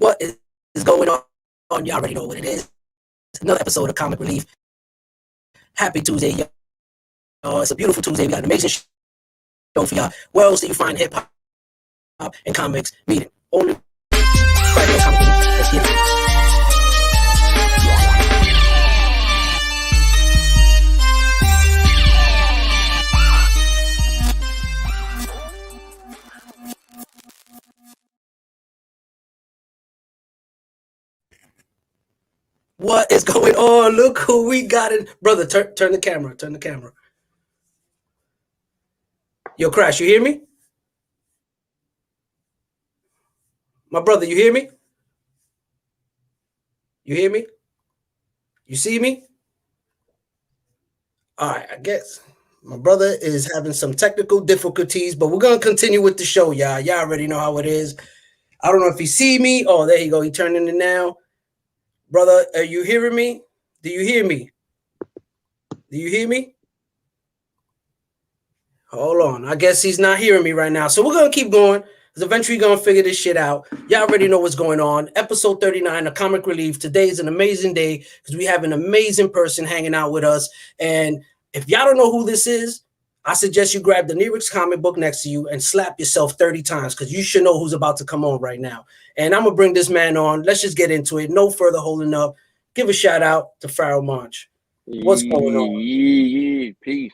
What is going on? Y'all already know what it is. Another episode of Comic Relief. Happy Tuesday, y'all. It's a beautiful Tuesday. We got an amazing show for y'all. Where else do you find hip hop and comics meeting? Only right here, Comic Relief. Let's get it. What is going on? Look who we got in. Brother, turn the camera. Turn the camera. Yo, Crash, you hear me? My brother, you hear me? You hear me? You see me? All right, I guess my brother is having some technical difficulties, but we're going to continue with the show, y'all. Y'all already know how it is. I don't know if he see me. Oh, there you go. He turning it now. Brother, are you hearing me? Do you hear me? Do you hear me? Hold on. I guess he's not hearing me right now. So we're going to keep going because eventually we're going to figure this shit out. Y'all already know what's going on. Episode 39 of Comic Relief. Today is an amazing day because we have an amazing person hanging out with us. And if y'all don't know who this is, I suggest you grab the Nearest comic book next to you and slap yourself 30 times because you should know who's about to come on right now. And I'm going to bring this man on. Let's just get into it. No further holding up. Give a shout out to Pharoahe Monch. What's going on? Peace.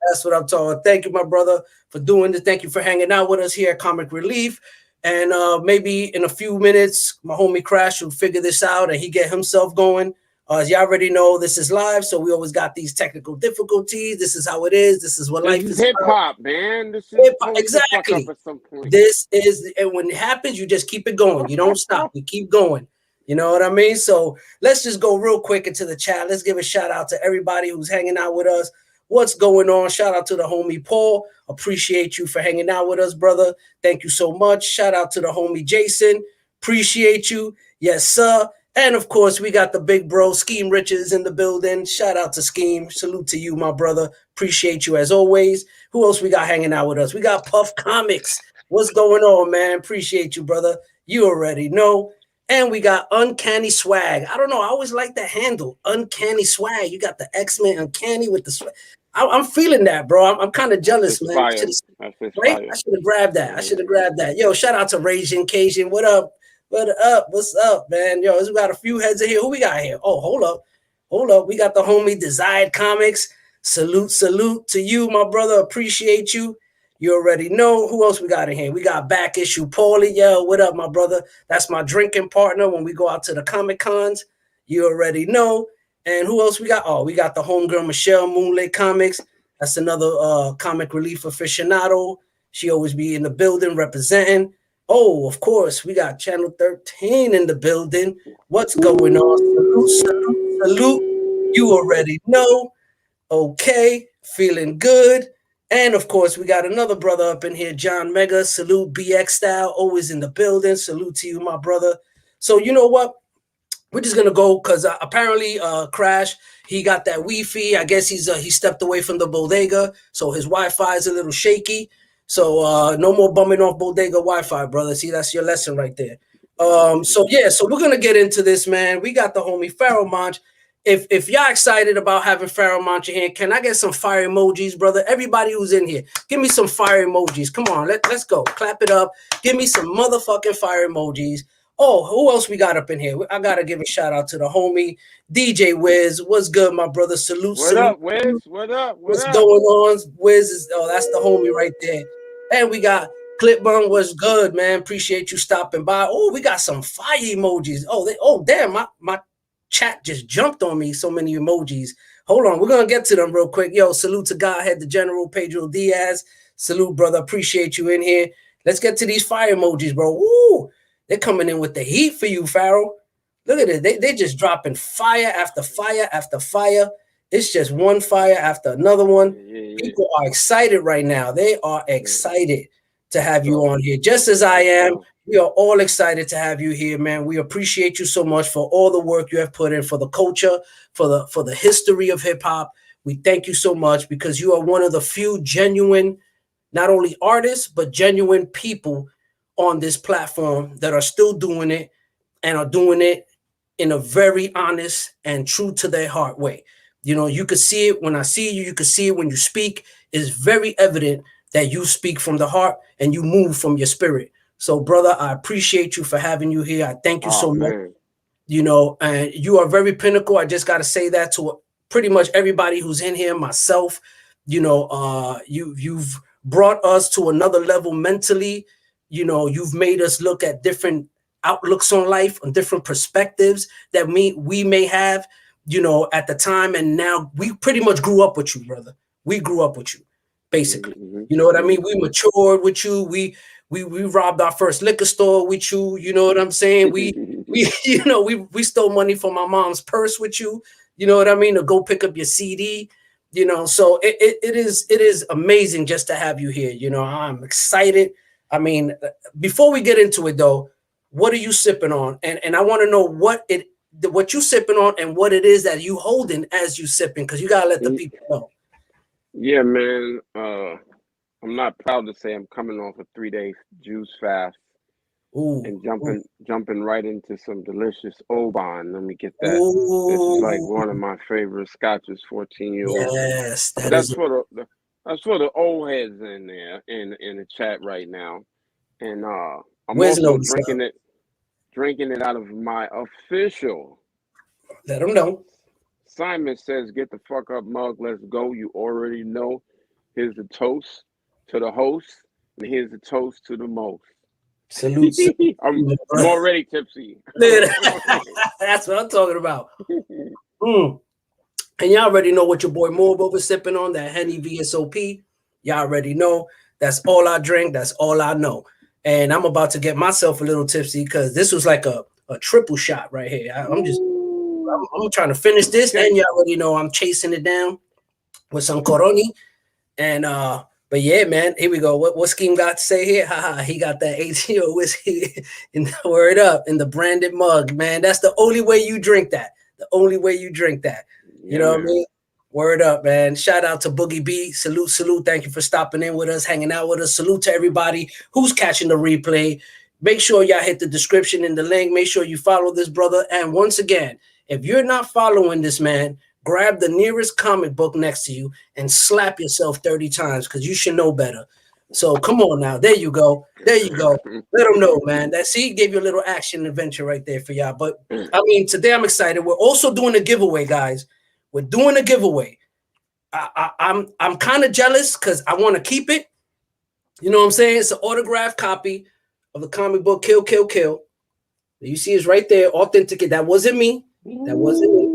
That's what I'm talking. Thank you, my brother, for doing this. Thank you for hanging out with us here at Comic Relief. And maybe in a few minutes, my homie Crash will figure this out and he get himself going. As you already know, this is live, so we always got these technical difficulties. This is how it is. This is what life is. Hip hop, man. This is hip-hop. Exactly. This is, and when it happens, you just keep it going. You don't stop. You keep going. You know what I mean? So let's just go real quick into the chat. Let's give a shout out to everybody who's hanging out with us. What's going on? Shout out to the homie Paul. Appreciate you for hanging out with us, brother. Thank you so much. Shout out to the homie Jason. Appreciate you. Yes, sir. And of course, we got the big bro, Scheme Riches, in the building. Shout out to Scheme. Salute to you, my brother. Appreciate you as always. Who else we got hanging out with us? We got Puff Comics. What's going on, man? Appreciate you, brother. You already know. And we got Uncanny Swag. I don't know. I always like that handle, Uncanny Swag. You got the X-Men Uncanny with the swag. I'm feeling that, bro. I'm kind of jealous, man. Right? I should have grabbed that. Yo, shout out to Ragin, Cajun. What up? What's up, man? Yo, we got a few heads in here. Who we got here? Oh, hold up. We got the homie Desired Comics. Salute to you, my brother. Appreciate you. You already know. Who else we got in here? We got Back Issue Paulie. Yo, what up, my brother? That's my drinking partner when we go out to the Comic Cons. You already know. And who else we got? Oh, we got the homegirl Michelle, Moonlit Comics. That's another Comic Relief aficionado. She always be in the building representing. Oh, of course, we got Channel 13 in the building. What's going on? Salute. You already know. Okay, feeling good. And of course, we got another brother up in here, John Mega. Salute, BX Style, always in the building. Salute to you, my brother. So you know what? We're just gonna go because apparently, Crash, he got that Wi-Fi. I guess he stepped away from the bodega, so his Wi-Fi is a little shaky. So no more bumming off bodega Wi-Fi, brother. See, that's your lesson right there. So we're gonna get into this, man. We got the homie Pharoahe Monch. If y'all excited about having Pharoahe Monch in here, can I get some fire emojis, brother? Everybody who's in here, give me some fire emojis. Come on, let's go. Clap it up. Give me some motherfucking fire emojis. Oh, who else we got up in here? I gotta give a shout out to the homie DJ Wiz. What's good, my brother? Salute. What up, Wiz? What up? What's going on? Wiz is that's the homie right there. And we got Clipburn. What's good, man? Appreciate you stopping by. Oh, we got some fire emojis. Oh, damn, my chat just jumped on me. So many emojis. Hold on, we're gonna get to them real quick. Yo, salute to Godhead, the General Pedro Diaz. Salute, brother. Appreciate you in here. Let's get to these fire emojis, bro. Woo! They're coming in with the heat for you, Pharoahe. Look at it. They just dropping fire after fire after fire. It's just one fire after another one. Yeah. People are excited right now. They are excited to have you on here, just as I am. We are all excited to have you here, man. We appreciate you so much for all the work you have put in for the culture, for the history of hip hop. We thank you so much because you are one of the few genuine, not only artists, but genuine people on this platform that are still doing it and are doing it in a very honest and true to their heart way. You know, you could see it when I see you. You could see it when you speak. It's very evident that you speak from the heart and you move from your spirit. So, brother, I appreciate you for having you here. I thank you so much. You know, and you are very pinnacle. I just got to say that to pretty much everybody who's in here, myself. You know, you've brought us to another level mentally. You know, you've made us look at different outlooks on life, on different perspectives that we may have, you know, at the time. And now we pretty much grew up with you, brother. We grew up with you, basically. You know what I mean? We matured with you. We robbed our first liquor store with you. You know what I'm saying? We you know, we stole money from my mom's purse with you. You know what I mean? To go pick up your CD. You know, so it is amazing just to have you here. You know, I'm excited. I mean, before we get into it though, what are you sipping on? And I want to know what you sipping on and what it is that you holding as you sipping, because you gotta let the people know. Yeah, man. I'm not proud to say I'm coming off a 3-day juice fast. And jumping right into some delicious Oban. Let me get that. This is like one of my favorite scotches, 14-year-old. Yes, that's for the old heads in there in the chat right now. And I'm also drinking it out of my official. Let them know. Simon says, "Get the fuck up, mug. Let's go." You already know. Here's the toast to the host, and here's the toast to the most. Salute. I'm already tipsy. That's what I'm talking about. And y'all already know what your boy Morb was sipping on, that Henny VSOP. Y'all already know. That's all I drink. That's all I know. And I'm about to get myself a little tipsy because this was like a triple shot right here. I'm trying to finish this, and y'all already know I'm chasing it down with some Coroni. And but yeah, man, here we go. What Scheme got to say here? Haha, he got that 18-year whiskey in the word up in the branded mug, man. That's the only way you drink that. The only way you drink that. You know what I mean? Word up, man. Shout out to Boogie B. Salute. Thank you for stopping in with us, hanging out with us. Salute to everybody who's catching the replay. Make sure y'all hit the description in the link. Make sure you follow this brother. And once again, if you're not following this man, grab the nearest comic book next to you and slap yourself 30 times because you should know better. So come on now. There you go. There you go. Let them know, man. Gave you a little action adventure right there for y'all. But I mean, today I'm excited. We're also doing a giveaway, guys. We're doing a giveaway. I'm kind of jealous because I want to keep it. You know what I'm saying? It's an autographed copy of the comic book Kill, Kill, Kill. You see it's right there, authentic. That wasn't me. That wasn't me.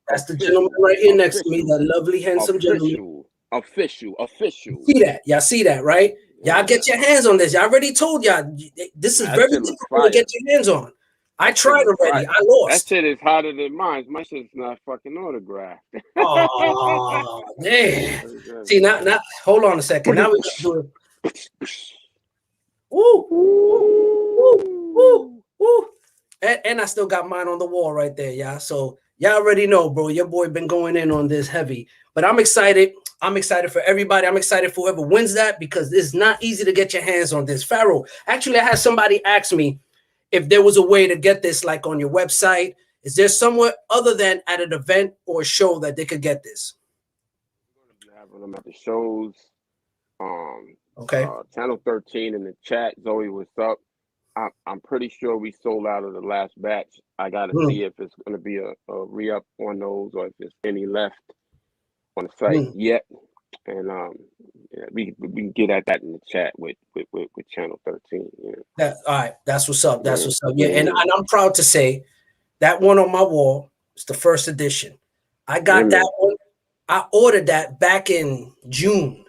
That's the gentleman right here next to me, that lovely, handsome gentleman. Official. See that? Y'all see that, right? Y'all get your hands on this. Y'all already told y'all this is very difficult to get your hands on. I tried already. I lost. That shit is harder than mine. My shit's not fucking autographed. Oh, man. See, now, hold on a second. Now we got to do it. Woo. And I still got mine on the wall right there, y'all. So y'all already know, bro. Your boy been going in on this heavy. But I'm excited. I'm excited for everybody. I'm excited for whoever wins that because it's not easy to get your hands on this. Pharoahe, actually, I had somebody ask me if there was a way to get this, like on your website. Is there somewhere other than at an event or a show that they could get this? We're going to be having them at the shows. Okay. Channel 13 in the chat. Zoe, what's up? I'm pretty sure we sold out of the last batch. I got to see if it's going to be a re-up on those or if there's any left on the site yet. And we can get at that in the chat with Channel 13. All right, that's what's up. That's what's up. Yeah, and I'm proud to say that one on my wall is the first edition. I got that one. I ordered that back in June.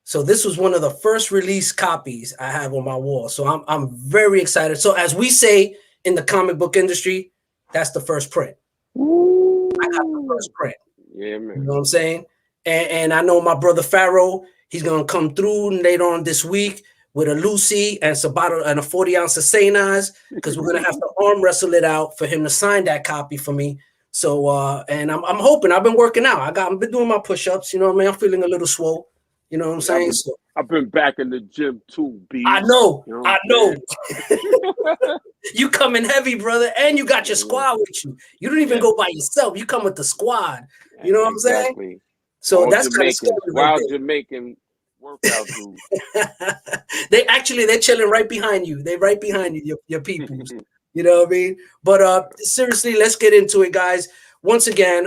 So this was one of the first release copies I have on my wall. So I'm very excited. So as we say in the comic book industry, that's the first print. I got the first print. Yeah, man. You know what I'm saying? And I know my brother Pharoahe, he's gonna come through later on this week with a Lucy and a bottle and a 40-ounce of Sainaz, because we're gonna have to arm wrestle it out for him to sign that copy for me. So and I'm hoping. I've been working out. I've been doing my push-ups. You know what I mean? I'm feeling a little swole. You know what I'm saying? I've been back in the gym too, B. I know. You know I know. You coming heavy, brother, and you got your squad with you. You don't even go by yourself. You come with the squad. You know what I'm saying? So all that's kind of scary. Wild Jamaican workout dudes. They're chilling right behind you. They're right behind you, your peoples. You know what I mean? But seriously, let's get into it, guys. Once again,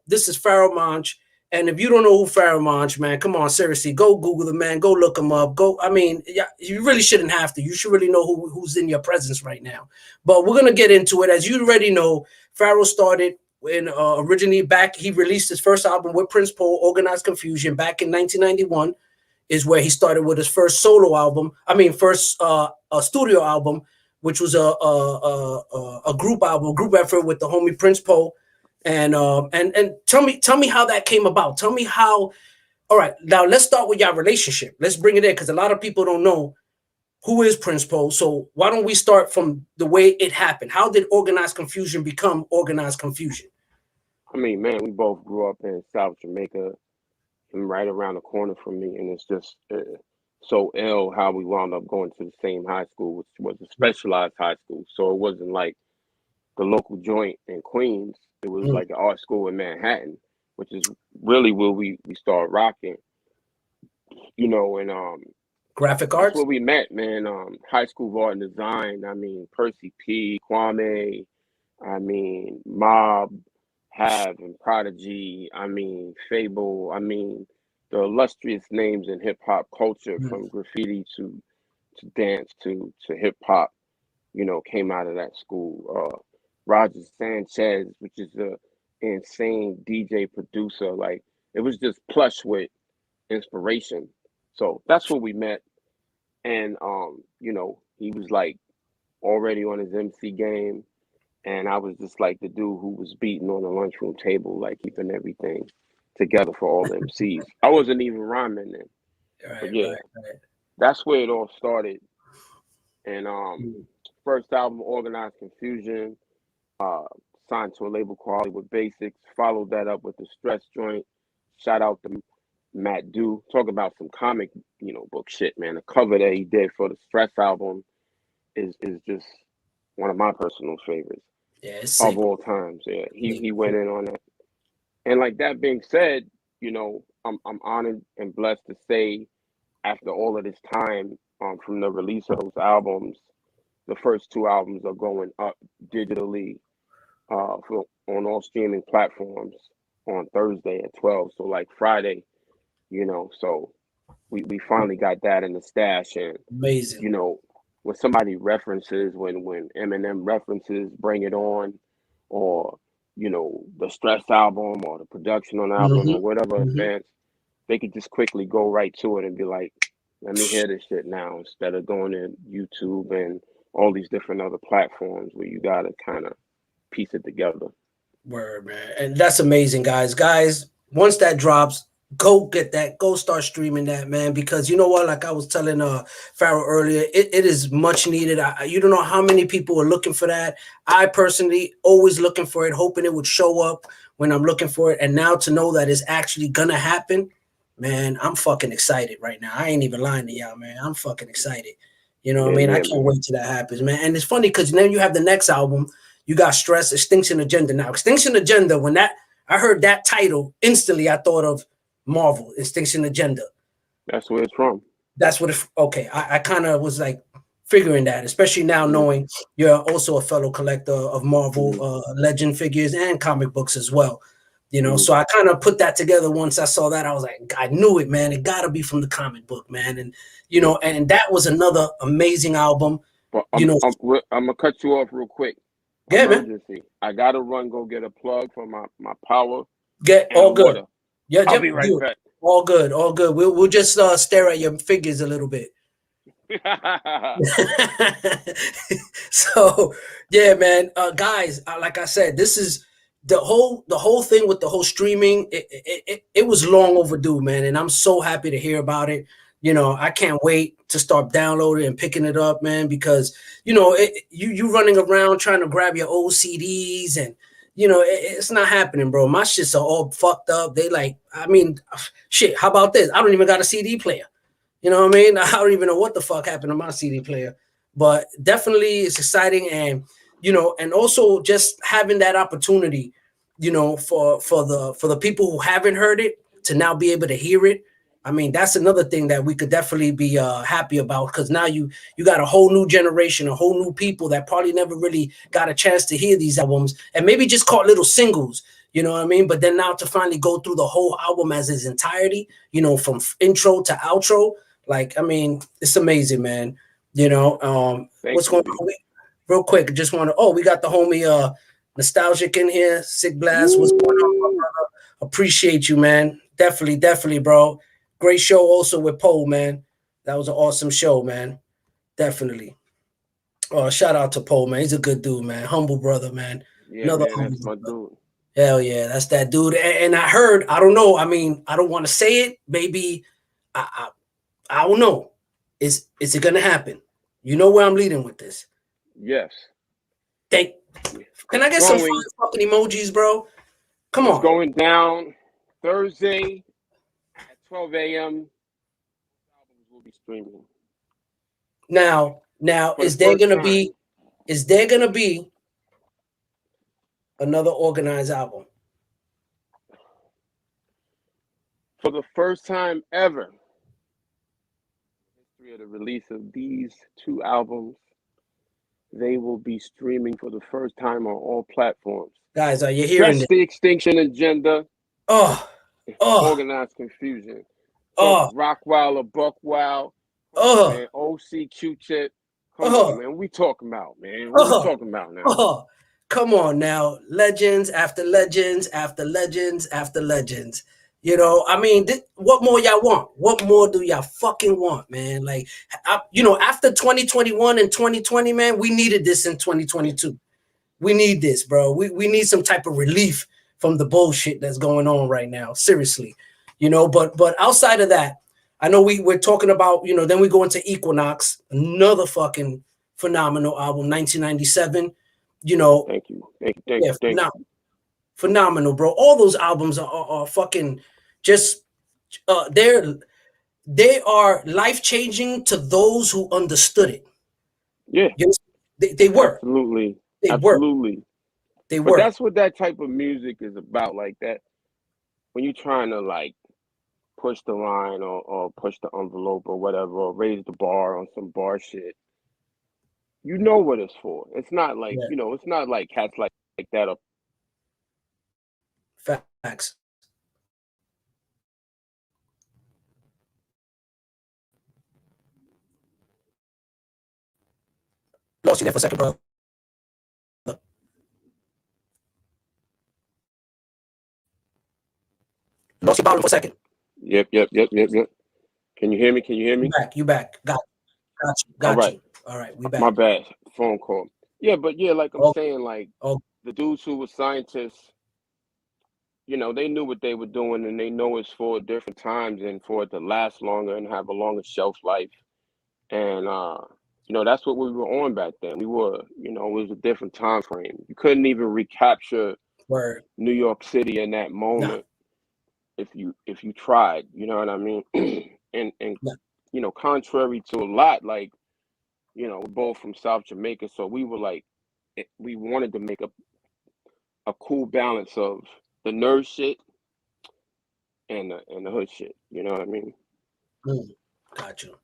this is Pharoahe Monch. And if you don't know who Pharoahe Monch, man, come on, seriously, go Google the man, go look him up. Yeah, you really shouldn't have to. You should really know who's in your presence right now. But we're gonna get into it. As you already know, Pharoahe started when originally back. He released his first album with Prince Paul, Organized Confusion, back in 1991. Is where he started with his first solo album. First a studio album, which was a group album, group effort with the homie Prince Paul. And tell me how that came about. Tell me how. All right, now let's start with your relationship. Let's bring it in because a lot of people don't know who is Prince Paul. So why don't we start from the way it happened? How did Organized Confusion become Organized Confusion? I mean, man, we both grew up in South Jamaica, and right around the corner from me, and it's just so ill how we wound up going to the same high school, which was a specialized high school. So it wasn't like the local joint in Queens. It was like an art school in Manhattan, which is really where we started rocking, you know, and graphic arts. That's where we met, man. High School of Art and Design. I mean, Percy P, Kwame, I mean, Mob, Have, and Prodigy. I mean, Fable. I mean, the illustrious names in hip hop culture, from graffiti to dance to hip hop, you know, came out of that school. Roger Sanchez, which is a insane DJ producer. Like, it was just plush with inspiration. So that's where we met. And you know, he was like already on his MC game, and I was just like the dude who was beating on the lunchroom table, like keeping everything together for all the MCs. I wasn't even rhyming then. But yeah, that's where it all started. And first album, Organized Confusion, signed to a label called Hollywood Basics, followed that up with the Stress joint. Shout out to Matt Du. Talk about some comic, you know, book shit, man. The cover that he did for the Stress album is just one of my personal favorites. Yeah, of all times. Yeah, he went in on that. And like that being said, you know, I'm honored and blessed to say, after all of this time, from the release of those albums, the first two albums are going up digitally on all streaming platforms on Thursday at 12. So like Friday, you know, so we finally got that in the stash. And amazing, you know, when somebody references, when Eminem references Bring It On, or you know, the Stress album or the production on the album or whatever advance, they could just quickly go right to it and be like, let me hear this shit now, instead of going to YouTube and all these different other platforms where you gotta kind of piece it together. Word, man. And that's amazing, guys. Once that drops, go get that. Go start streaming that, man. Because you know what? Like I was telling Pharoahe earlier, it is much needed. You don't know how many people are looking for that. I personally always looking for it, hoping it would show up when I'm looking for it. And now to know that it's actually gonna happen, man, I'm fucking excited right now. I ain't even lying to y'all, man. I'm fucking excited. You know what I mean? I can't wait till that happens, man. And it's funny because then you have the next album. You got Stress, Extinction Agenda. Now, Extinction Agenda, when I heard that title, instantly I thought of Marvel, Extinction Agenda. That's where it's from. That's what it's, okay. I kind of was like figuring that, especially now knowing you're also a fellow collector of Marvel legend figures and comic books as well. You know, so I kind of put that together once I saw that. I was like, I knew it, man. It got to be from the comic book, man. And, you know, and that was another amazing album. But I'm going to cut you off real quick. Yeah, man. I got to run, go get a plug for my power. Get all good. Water. Yeah, I'll be right back. All good, all good. We'll just stare at your figures a little bit. So, yeah, man. Guys, like I said, this is the whole thing with the whole streaming. It was long overdue, man, and I'm so happy to hear about it. You know, I can't wait to start downloading and picking it up, man, because, you know, you running around trying to grab your old CDs and, you know, it's not happening, bro. My shits are all fucked up. They like, I mean, shit, how about this? I don't even got a CD player. You know what I mean? I don't even know what the fuck happened to my CD player, but definitely it's exciting. And, you know, and also just having that opportunity, you know, for the people who haven't heard it to now be able to hear it. I mean, that's another thing that we could definitely be happy about, because now you got a whole new generation, a whole new people that probably never really got a chance to hear these albums and maybe just caught little singles. You know what I mean? But then now to finally go through the whole album as its entirety, you know, from intro to outro, like, I mean, it's amazing, man. You know, what's going on? Real quick, just want to, oh, we got the homie Nostalgic in here. Sick Blast. What's going on, my brother? Appreciate you, man. Definitely, bro. Great show also with Poe, man. That was an awesome show, man. Definitely. Shout out to Poe, man. He's a good dude, man. Humble brother, man. Yeah, Another man, that's my dude. Hell yeah, that's that dude. And I heard, I don't know. I mean, I don't want to say it. Maybe I don't know. Is it gonna happen? You know where I'm leading with this. Yes. Can I get some fucking emojis, bro? Come on. It's going down Thursday at 12 a.m. Albums will be streaming. Now, is there gonna be another organized album? For the first time ever in the history of the release of these two albums, they will be streaming for the first time on all platforms. Guys, are you hearing Just the Extinction Agenda. Organized Confusion. Rockwild or Buckwild. Man, OC Q-Tip. Come on, man. We talking about, man. What we talking about now? Come on now. Legends after legends after legends after legends. You know, I mean, what more y'all want? What more do y'all fucking want, man? Like, you know, after 2021 and 2020, man, we needed this in 2022. We need this, bro. We need some type of relief from the bullshit that's going on right now. Seriously, you know, but outside of that, I know we're talking about, you know, then we go into Equinox, another fucking phenomenal album, 1997. You know, thank you. Phenomenal, bro. All those albums are fucking just they are life-changing to those who understood it. Yeah. They were. Absolutely. They Absolutely. Were. They but were. That's what that type of music is about, like that. When you're trying to like push the line or push the envelope or whatever, or raise the bar on some bar shit, you know what it's for. It's not like, you know, it's not like cats like that up. Facts. Lost you there for a second, bro. Lost your bottle for a second. Yep. Can you hear me? You back. Got you. All right, we back. My bad. Phone call. Yeah, but yeah, like I'm saying, like the dudes who were scientists, you know, they knew what they were doing, and they know it's for different times and for it to last longer and have a longer shelf life. And you know, that's what we were on back then. We were, you know, it was a different time frame. You couldn't even recapture New York City in that moment if you tried, you know what I mean? and you know, contrary to a lot, like, you know, we're both from South Jamaica, so we were like, we wanted to make a cool balance of the nerd shit and the hood shit. You know what I mean? Got you.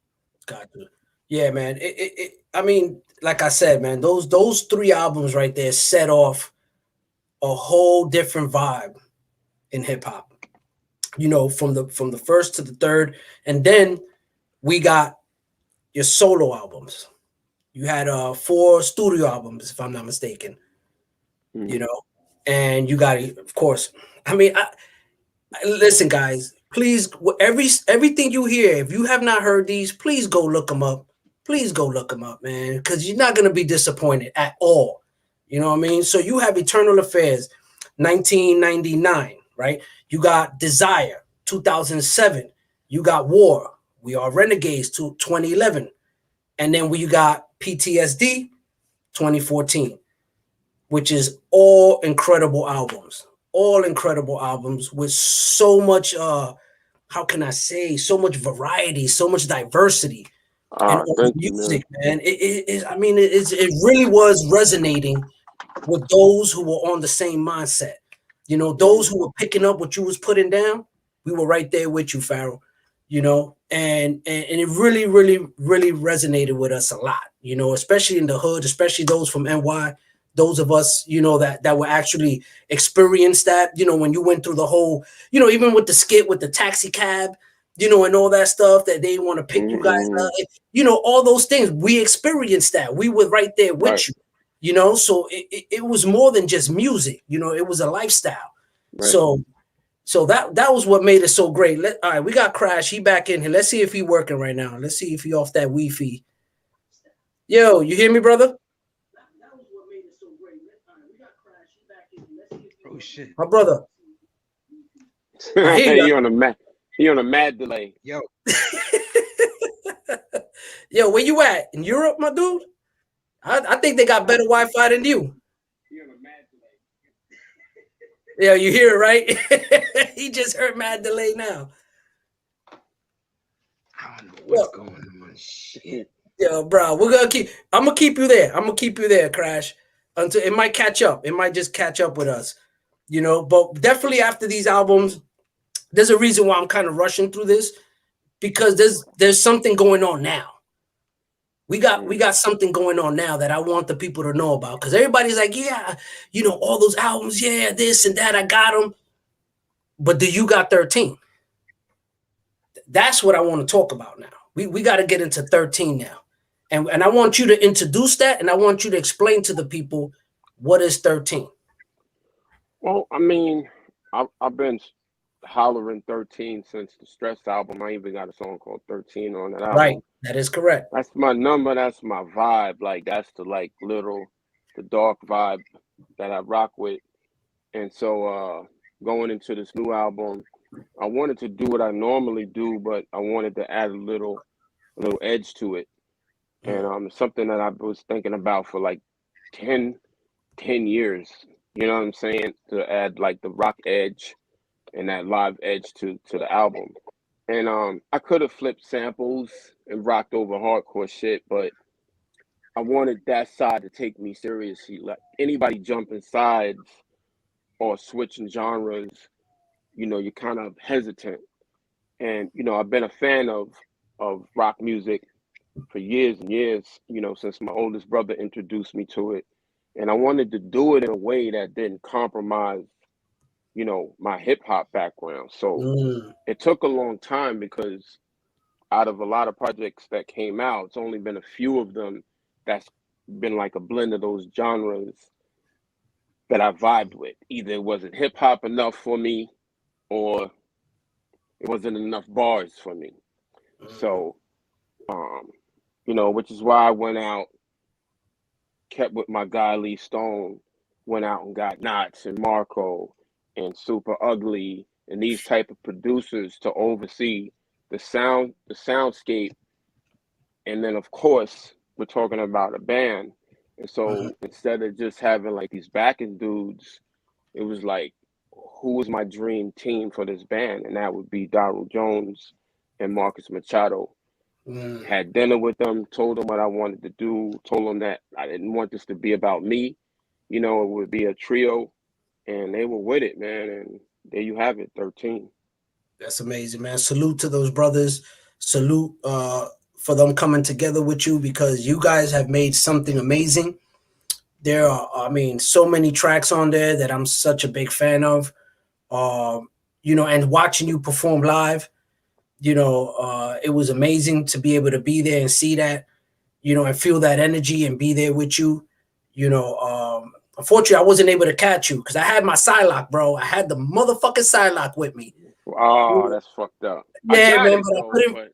Yeah, man. I mean, like I said, man, those three albums right there set off a whole different vibe in hip hop. You know, from the first to the third, and then we got your solo albums. You had 4 studio albums, if I'm not mistaken. You know, and you got, of course. I mean, listen, guys. Please, everything you hear, if you have not heard these, please go look them up. Please go look them up, man, because you're not gonna be disappointed at all. You know what I mean? So you have Eternal Affairs, 1999, right? You got Desire, 2007. You got War, We Are Renegades, 2011. And then we got PTSD, 2014, which is all incredible albums with so much how can I say, so much variety, so much diversity, and on Thank you, music, man. man. It really was resonating with those who were on the same mindset. You know, those who were picking up what you was putting down, we were right there with you, Pharaoh. You know, and it really, really, really resonated with us a lot. You know, especially in the hood, especially those from NY, those of us, you know, that were actually experienced that. You know, when you went through the whole, you know, even with the skit with the taxi cab, you know, and all that stuff that they want to pick you guys up, you know, all those things. We experienced that. We were right there with you. You know, so it was more than just music. You know, it was a lifestyle. So that was what made it so great. All right, we got Crash. He back in here. Let's see if he working right now. Let's see if he off that Wi-Fi. Yo, you hear me, brother? That was what made it so great. All right, we got Crash. He back in here. Let's see if oh shit, my brother. He on a mad delay. Yo. Yo, where you at? In Europe, my dude? I think they got better Wi-Fi than you. Yeah, you hear it, right? He just heard mad delay now. I don't know what's going on. Shit. Yo, bro, I'm gonna keep you there. I'm gonna keep you there, Crash. Until it might catch up. It might just catch up with us. You know, but definitely after these albums, there's a reason why I'm kind of rushing through this, because there's something going on now. We got something going on now that I want the people to know about, because everybody's like, yeah, you know, all those albums, yeah, this and that, I got them. But do you got 13? That's what I want to talk about now. We got to get into 13 now. And I want you to introduce that, and I want you to explain to the people what is 13. Well, I mean, I've been hollering 13 since the Stress album. I even got a song called 13 on that album. Right, that is correct. That's my number. That's my vibe. Like, that's the the dark vibe that I rock with. And so going into this new album, I wanted to do what I normally do, but I wanted to add a little edge to it. And something that I was thinking about for like 10 years, you know what I'm saying? To add like the rock edge and that live edge to the album. And I could have flipped samples and rocked over hardcore shit, but I wanted that side to take me seriously. Like, anybody jumping sides or switching genres, you know, you're kind of hesitant. And, you know, I've been a fan of rock music for years and years, you know, since my oldest brother introduced me to it. And I wanted to do it in a way that didn't compromise, you know, my hip hop background. So it took a long time, because out of a lot of projects that came out, it's only been a few of them that's been like a blend of those genres that I vibed with. Either it wasn't hip hop enough for me, or it wasn't enough bars for me. So, you know, which is why I went out, kept with my guy Lee Stone, went out and got Knots and Marco and Super Ugly and these type of producers to oversee the soundscape. And then of course we're talking about a band. And so instead of just having like these backing dudes, it was like, who was my dream team for this band? And that would be Daryl Jones and Marcus Machado. Had dinner with them, told them what I wanted to do, told them that I didn't want this to be about me. You know, it would be a trio, and they were with it, man. And there you have it, 13. That's amazing, man. Salute to those brothers. Salute for them coming together with you, because you guys have made something amazing. There are, I mean, so many tracks on there that I'm such a big fan of. You know, and watching you perform live, you know, it was amazing to be able to be there and see that, you know, and feel that energy and be there with you. You know, unfortunately, I wasn't able to catch you because I had my Psylocke, bro. I had the motherfucking Psylocke with me. Oh, that's fucked up. Yeah, man, but I couldn't.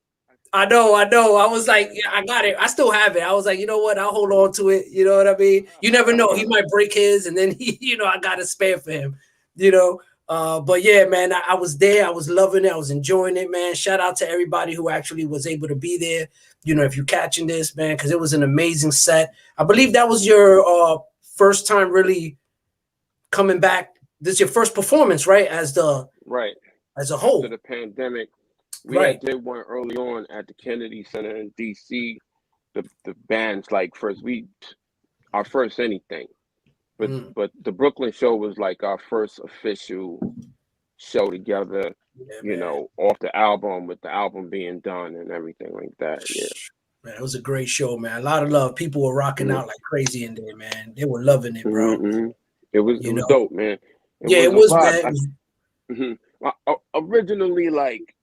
I know. I was like, yeah, I got it. I still have it. I was like, you know what? I'll hold on to it. You know what I mean? You never know. He might break his, and then you know, I got a spare for him. You know. But yeah, man, I was there. I was loving it. I was enjoying it, man. Shout out to everybody who actually was able to be there. You know, if you're catching this, man, because it was an amazing set. I believe that was your first time really coming back. This is your first performance, right? As a whole. After the pandemic, We had did one early on at the Kennedy Center in DC. The band's like our first anything. But the Brooklyn show was like our first official show together, you know, off the album, with the album being done and everything like that. Yeah. Man, it was a great show, man. A lot of love. People were rocking out like crazy in there, man. They were loving it, bro. It was dope, man. It was, man. Originally, like,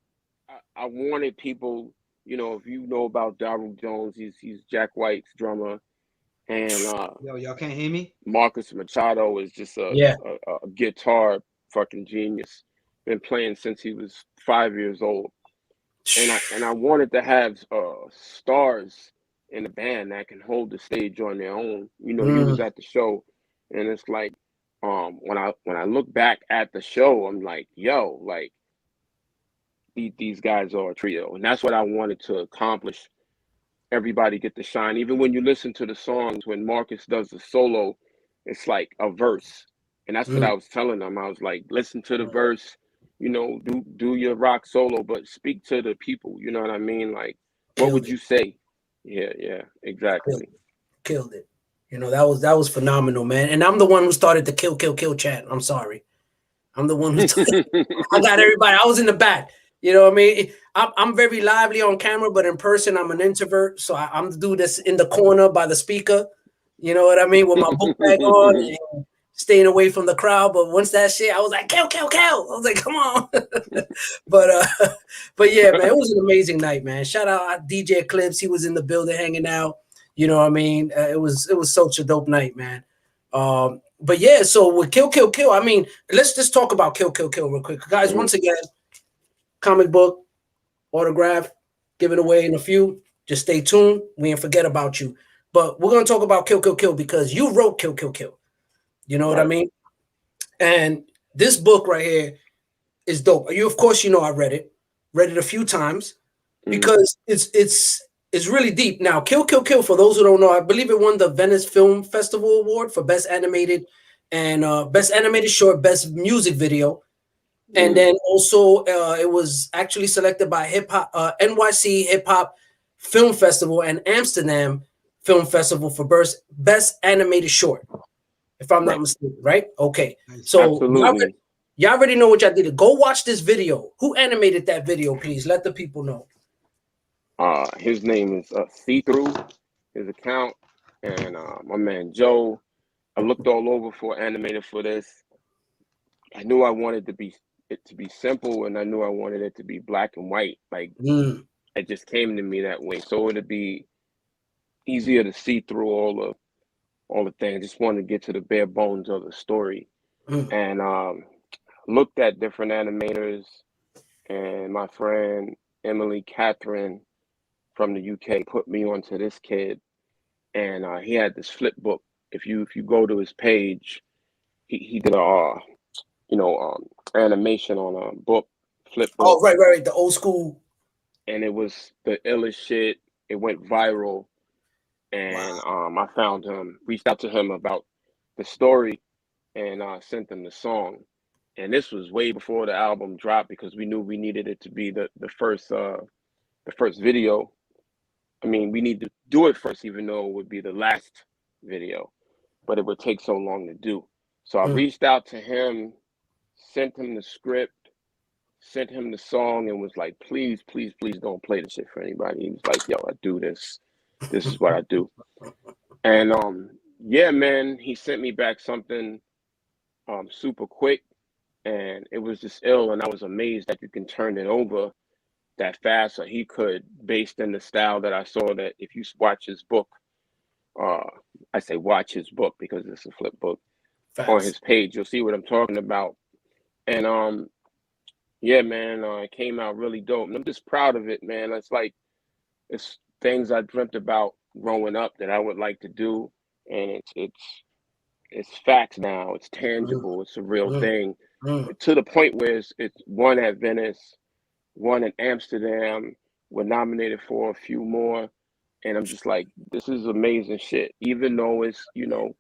I wanted people, you know, if you know about Daryl Jones, he's Jack White's drummer. And yo, y'all can't hear me? Marcus Machado is just a guitar fucking genius. Been playing since he was 5 years old. And I wanted to have stars in the band that can hold the stage on their own. You know, you was at the show, and it's like, when I look back at the show, I'm like, yo, like, these guys are a trio, and that's what I wanted to accomplish. Everybody get to shine. Even when you listen to the songs, when Marcus does the solo, it's like a verse, and that's what I was telling them. I was like, listen to the verse, you know, do your rock solo, but speak to the people. You know what I mean? Like, what would you say? Yeah, exactly. Killed it. You know, that was phenomenal, man. And I'm the one who started the kill chant. I'm sorry. I'm the one who I got everybody. I was in the back. You know what I mean? I'm very lively on camera, but in person, I'm an introvert. So I'm the dude that's in the corner by the speaker. You know what I mean? With my book bag on and staying away from the crowd. But once that shit, I was like, kill. I was like, come on. but yeah, man, it was an amazing night, man. Shout out DJ Eclipse. He was in the building hanging out. You know what I mean? It was such a dope night, man. But yeah, so with Kill, I mean, let's just talk about Kill real quick. Guys, once again, comic book, autograph, give it away in a few. Just stay tuned. We ain't forget about you. But we're going to talk about Kill because you wrote Kill. You know what I mean? And this book right here is dope. Of course, you know I read it a few times because it's really deep. Now, Kill, for those who don't know, I believe it won the Venice Film Festival Award for Best Animated and Best Animated Short, Best Music Video. And then also it was actually selected by NYC Hip Hop Film Festival and Amsterdam Film Festival for Best Animated Short, if I'm not mistaken, right? Okay. So y'all already know what y'all did. Go watch this video. Who animated that video, please? Let the people know. His name is See-Through, his account, and my man Joe. I looked all over for animator for this. I knew I wanted it to be simple, and I knew I wanted it to be black and white. Like it just came to me that way, so it'd be easier to see through all the things. Just wanted to get to the bare bones of the story, and looked at different animators, and my friend Emily Catherine from the UK put me onto this kid, and he had this flip book. If you go to his page, he did a animation on a book, flip book. Oh, right, the old school. And it was the illest shit. It went viral, and I found him, reached out to him about the story, and sent him the song. And this was way before the album dropped because we knew we needed it to be the first video. I mean, we need to do it first, even though it would be the last video, but it would take so long to do. So I reached out to him, sent him the script, sent him the song, and was like, please don't play this shit for anybody. He was like, yo, I do this. This is what I do. And yeah, man, he sent me back something super quick, and it was just ill, and I was amazed that you can turn it over that fast. So he could, based in the style that I saw, that if you watch his book, I say watch his book because it's a flip book. Facts. On his page, you'll see what I'm talking about. And yeah, man, it came out really dope, and I'm just proud of it, man. It's things I dreamt about growing up that I would like to do, and it's facts now. It's tangible. It's a real thing, to the point where it's one at Venice, one in Amsterdam. We're nominated for a few more, and I'm just like, this is amazing shit. Even though it's,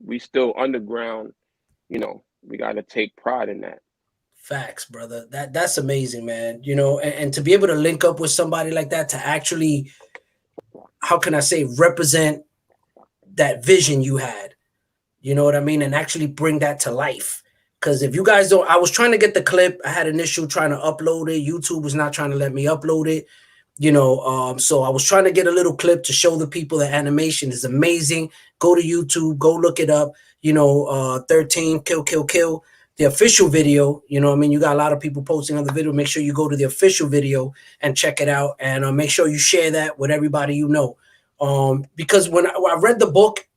we still underground, we got to take pride in that. Facts, brother. That's amazing, man. You know, and to be able to link up with somebody like that to actually, how can I say, represent that vision you had. You know what I mean? And actually bring that to life. Because if you guys don't, I was trying to get the clip. I had an issue trying to upload it. YouTube was not trying to let me upload it. You know, so I was trying to get a little clip to show the people that animation is amazing. Go to YouTube, go look it up. You know, 13 Kill Kill Kill, the official video. You know, I mean, you got a lot of people posting on the video. Make sure you go to the official video and check it out, and make sure you share that with everybody you know. Because when I read the book,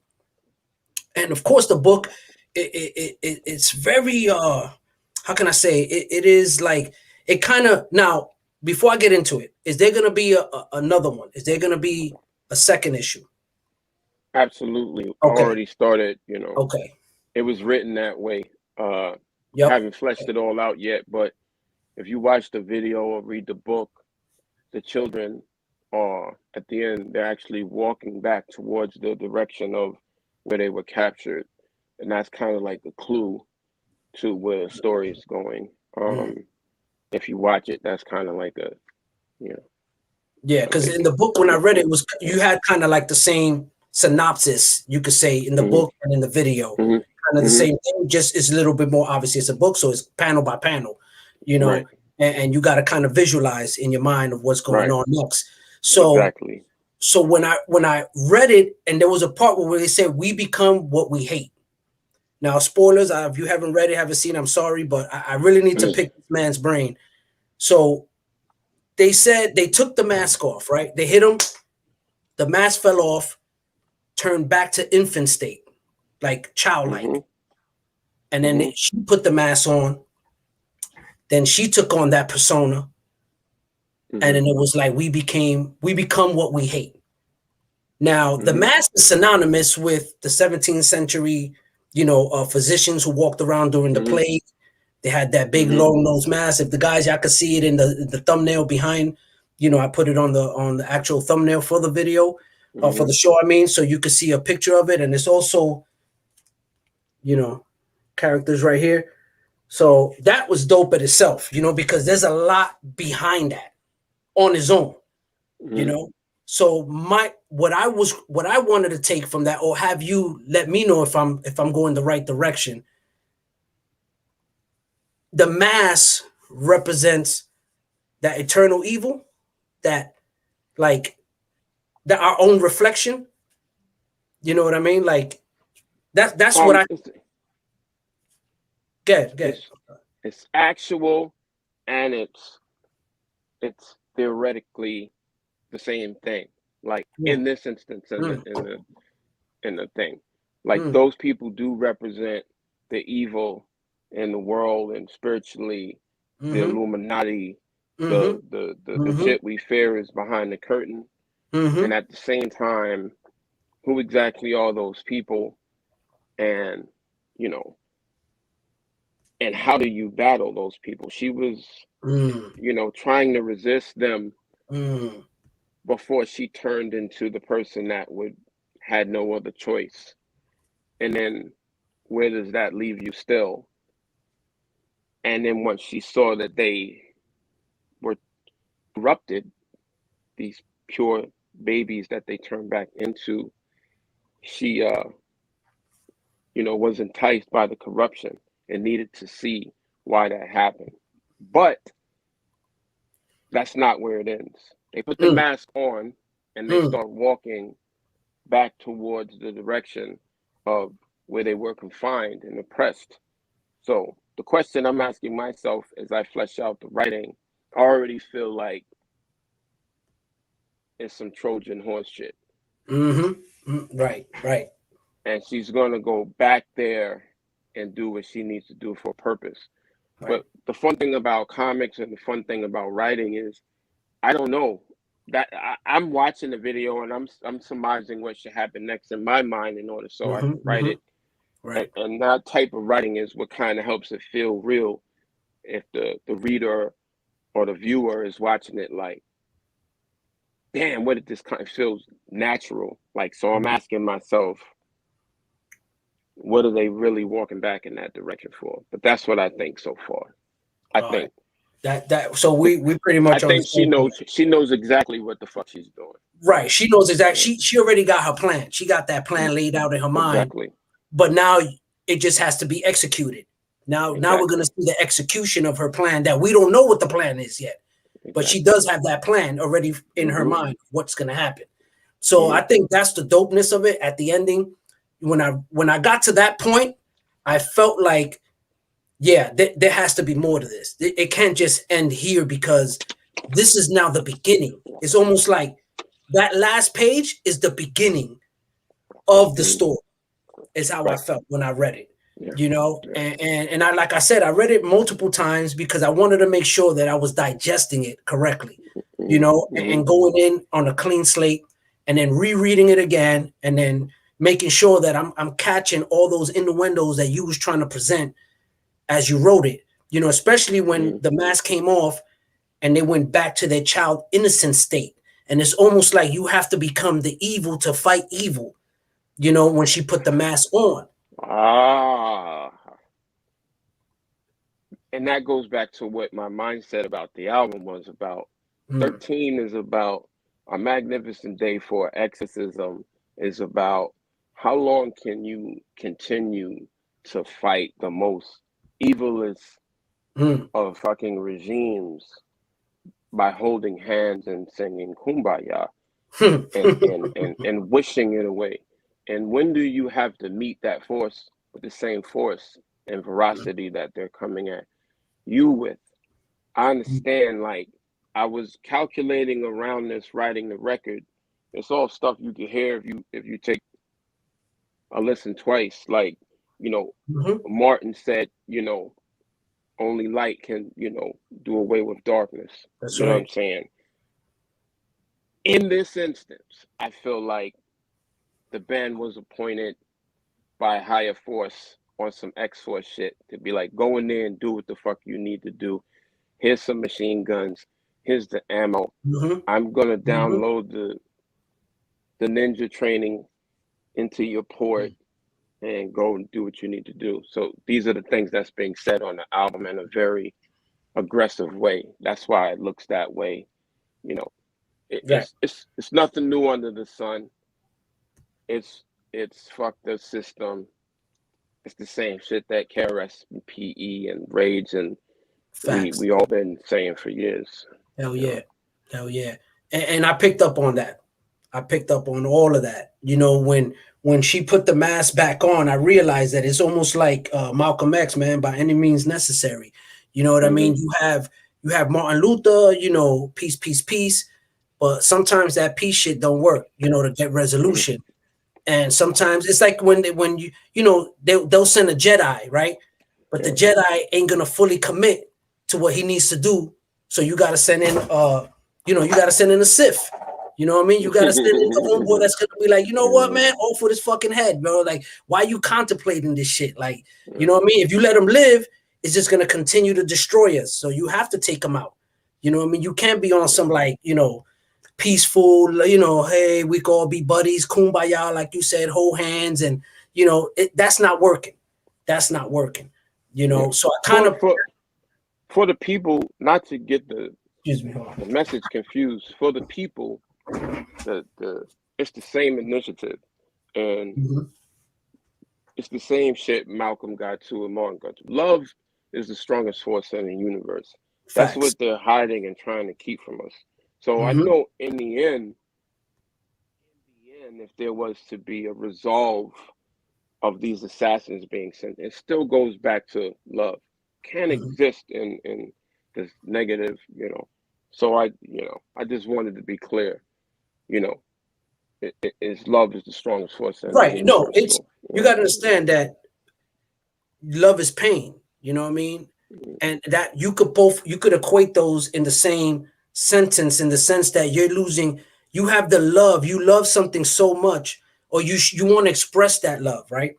and of course the book, it's very how can I say, it is like, it kind of, now before I get into it, is there going to be another one? Is there going to be a second issue? Absolutely. Okay. Already started, you know. Okay. It was written that way. Yep. Haven't fleshed it all out yet, but if you watch the video or read the book, the children are, at the end, they're actually walking back towards the direction of where they were captured. And that's kind of like a clue to where the story is going. If you watch it, that's kind of like a, you know. Yeah, because in the book, when I read it, was, you had kind of like the same synopsis, you could say, in the book and in the video. Kind of the same thing, just it's a little bit more, obviously it's a book, so it's panel by panel, you know. Right. And you got to kind of visualize in your mind of what's going on next. So exactly. So when I read it, and there was a part where they said we become what we hate. Now, spoilers, if you haven't read it, haven't seen, I'm sorry, but I really need to pick this man's brain. So they said they took the mask off, right? They hit him, the mask fell off, turned back to infant state, like childlike. And then she put the mask on. Then she took on that persona. And then it was like we become what we hate. Now, the mask is synonymous with the 17th century, you know, physicians who walked around during the plague. They had that big long nose mask. If the guys, y'all could see it in the thumbnail behind, you know, I put it on the actual thumbnail for the video, for the show, I mean, so you could see a picture of it. And it's also, you know, characters right here. So that was dope in itself, you know, because there's a lot behind that on its own, you know. So what I wanted to take from that, or have you let me know if I'm going the right direction. The mask represents that eternal evil, that like that our own reflection. You know what I mean? Like that's what I get. It's actual, and it's theoretically the same thing. Like in this instance, in the thing, like those people do represent the evil in the world, and spiritually the Illuminati, the shit we fear is behind the curtain. And at the same time, who exactly are those people? And you know, and how do you battle those people? She was, you know, trying to resist them before she turned into the person that had no other choice. And then where does that leave you still? And then once she saw that they were corrupted, these pure babies that they turned back into, she you know, was enticed by the corruption and needed to see why that happened. But that's not where it ends. They put the mask on and they start walking back towards the direction of where they were confined and oppressed. So the question I'm asking myself as I flesh out the writing, I already feel like it's some Trojan horse shit. Right. And she's going to go back there and do what she needs to do for a purpose. Right. But the fun thing about comics and the fun thing about writing is, I don't know. That I'm watching the video and I'm surmising what should happen next in my mind in order so I can write it. Right. And that type of writing is what kind of helps it feel real. If the reader or the viewer is watching it like, damn, what did this kind of feels natural? Like, so I'm asking myself, what are they really walking back in that direction for? But that's what I think so far. I think that. So we pretty much. I think she knows exactly what the fuck she's doing. Right. She knows exactly. She already got her plan. She got that plan laid out in her mind. Exactly. But now it just has to be executed. Now we're gonna see the execution of her plan that we don't know what the plan is yet. But she does have that plan already in her mind, what's gonna happen. So I think that's the dopeness of it. At the ending, when I got to that point, I felt like, yeah, there has to be more to this. It can't just end here, because this is now the beginning. It's almost like that last page is the beginning of the story. Is how I felt when I read it. You know, and I, like I said, I read it multiple times because I wanted to make sure that I was digesting it correctly, you know, and going in on a clean slate and then rereading it again and then making sure that I'm catching all those innuendos that you was trying to present as you wrote it, you know, especially when the mask came off and they went back to their child innocent state. And it's almost like you have to become the evil to fight evil, you know, when she put the mask on. And that goes back to what my mindset about the album was about. 13 is about a magnificent day for exorcism, is about how long can you continue to fight the most evilest of fucking regimes by holding hands and singing Kumbaya and wishing it away. And when do you have to meet that force with the same force and veracity that they're coming at you with? I understand, like, I was calculating around this, writing the record. It's all stuff you can hear if you take a listen twice. Like, you know, Martin said, you know, only light can, you know, do away with darkness. That's you know what I'm saying? In this instance, I feel like the band was appointed by a higher force on some X-Force shit to be like, go in there and do what the fuck you need to do. Here's some machine guns. Here's the ammo. I'm gonna download the ninja training into your port and go and do what you need to do. So these are the things that's being said on the album in a very aggressive way. That's why it looks that way. You know, it's nothing new under the sun. It's fuck the system. It's the same shit that KRS and PE and Rage and we all been saying for years. Hell yeah. Hell yeah. And I picked up on that. I picked up on all of that. You know, when she put the mask back on, I realized that it's almost like Malcolm X, man, by any means necessary. You know what I mean? You have Martin Luther, you know, peace, peace, peace. But sometimes that peace shit don't work, you know, to get resolution. And sometimes it's like when you know, they'll send a Jedi, right? But the Jedi ain't gonna fully commit to what he needs to do. So you gotta send in you know, you gotta send in a Sith. You know what I mean? You gotta send in the homeboy that's gonna be like, you know what, man, all for this fucking head, bro. Like, why are you contemplating this shit? Like, you know what I mean? If you let him live, it's just gonna continue to destroy us. So you have to take him out. You know what I mean? You can't be on some, like, you know, peaceful, you know, hey, we can all be buddies, kumbaya, like you said, hold hands, and you know, that's not working. That's not working. You know, so I kind of for the people, not to get the the message confused, for the people, it's the same initiative, and it's the same shit Malcolm got to and Martin got to. Love is the strongest force in the universe. That's what they're hiding and trying to keep from us. So I know in the end, if there was to be a resolve of these assassins being sent, it still goes back to love. Can't exist in this negative, you know. So I just wanted to be clear, you know, it's love is the strongest force. Right. No, it's you got to understand that love is pain. You know what I mean? And that you could equate those in the same sentence, in the sense that you're losing. You have the love. You love something so much, or you want to express that love, right?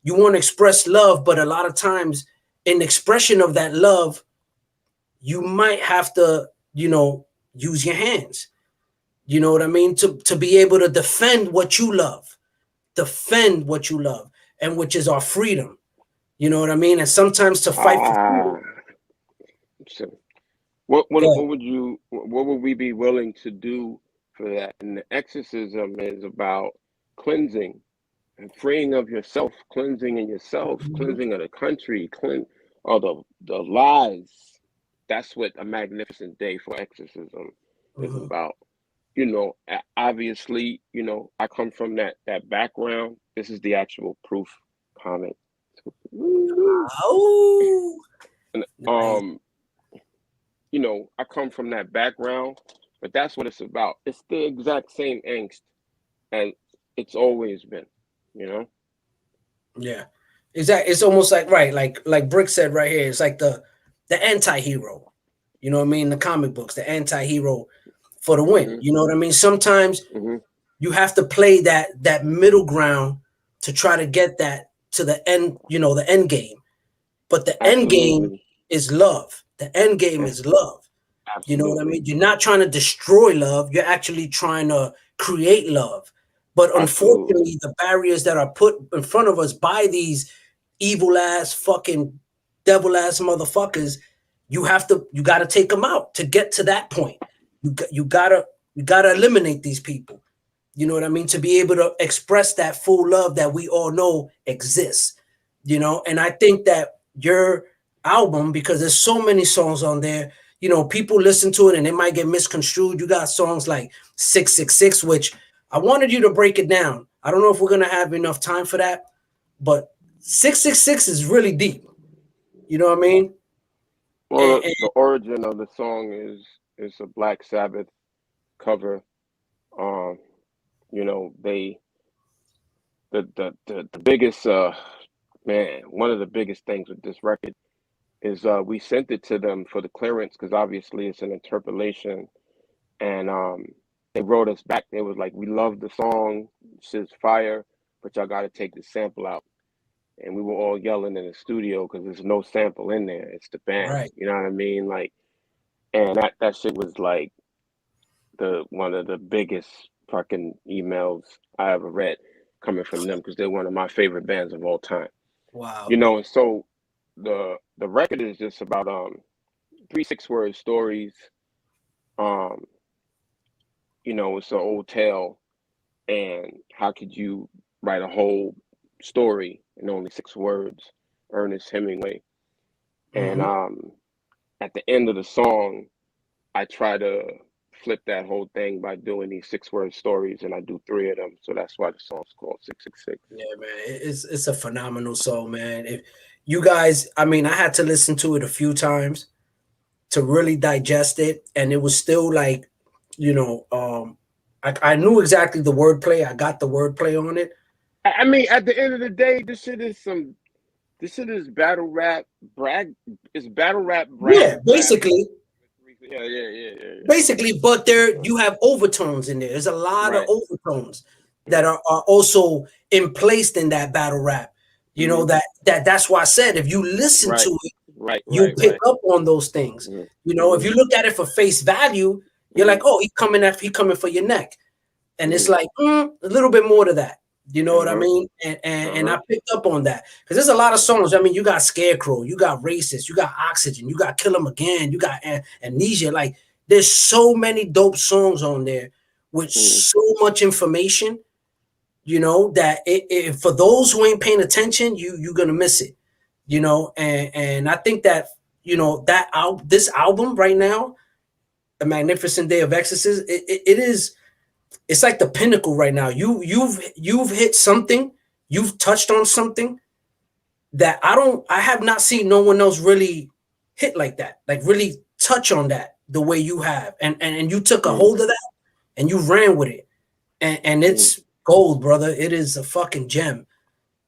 You want to express love, but a lot of times, in expression of that love, you might have to, you know, use your hands. You know what I mean? To be able to defend what you love, and which is our freedom. You know what I mean? And sometimes to fight for freedom. So what would we be willing to do for that? And the exorcism is about cleansing and freeing of yourself, cleansing in yourself, cleansing of the country, all the lies. That's what a magnificent day for exorcism is about. You know, obviously, you know, I come from that background. This is the actual proof comic. Oh, And, nice. you know, I come from that background, but that's what it's about. It's the exact same angst as it's always been, you know? Yeah, exactly. It's almost like right, like Brick said right here. It's like the anti-hero. You know what I mean? The comic books, the anti-hero for the win. You know what I mean? Sometimes you have to play that middle ground to try to get that to the end. You know, the end game. But the end game Absolutely. is love. The end game is love. You know what I Absolutely. mean? You're not trying to destroy love. You're actually trying to create love. But Absolutely. unfortunately, the barriers that are put in front of us by these evil ass fucking devil ass motherfuckers, you got to take them out to get to that point. You gotta eliminate these people. You know what I mean? To be able to express that full love that we all know exists. You know, and I think that your album, because there's so many songs on there, you know, people listen to it and it might get misconstrued. You got songs like 666, which I wanted you to break it down. I don't know if we're gonna have enough time for that, but 666 is really deep. You know what I mean? Well, the origin of the song is a Black Sabbath cover. You know, the biggest man, one of the biggest things with this record is we sent it to them for the clearance because obviously it's an interpolation, and they wrote us back. They was like, "We love the song, shit's fire, but y'all got to take the sample out." And we were all yelling in the studio because there's no sample in there. It's the band, right. you know what I mean? Like, and that shit was like one of the biggest fucking emails I ever read coming from them because they're one of my favorite bands of all time. Wow. You know, and so the record is just about 3 6-word stories. You know, it's an old tale, and how could you write a whole story in only 6 words? Ernest Hemingway. And at the end of the song, I try to flip that whole thing by doing these 6-word stories, and I do 3 of them. So that's why the song's called 666. Yeah, man, it's a phenomenal song, man. If you guys, I mean, I had to listen to it a few times to really digest it, and it was still like, you know, I knew exactly the wordplay. I got the wordplay on it. I mean, at the end of the day, this shit is battle rap brag. It's battle rap brag Yeah, rap. basically, Yeah. basically, but there you have overtones in there. There's a lot of overtones that are also in placed in that battle rap. You know, that's why I said if you listen to it, you pick up on those things. You know, if you look at it for face value, you're like, oh, he coming for your neck. And it's like a little bit more to that. You know what I mean? And I picked up on that because there's a lot of songs. I mean, you got Scarecrow, you got Racist, you got Oxygen, you got Kill 'Em Again, you got Amnesia. Like, there's so many dope songs on there with so much information. You know that for those who ain't paying attention, you're gonna miss it. You know, and I think that this album right now, A Magnificent Day of Exorcism, it is. It's like the pinnacle right now. You've hit something. You've touched on something that I have not seen no one else really hit like that. Like really touch on that the way you have. And you took a hold of that and you ran with it. And it's gold, brother. It is a fucking gem.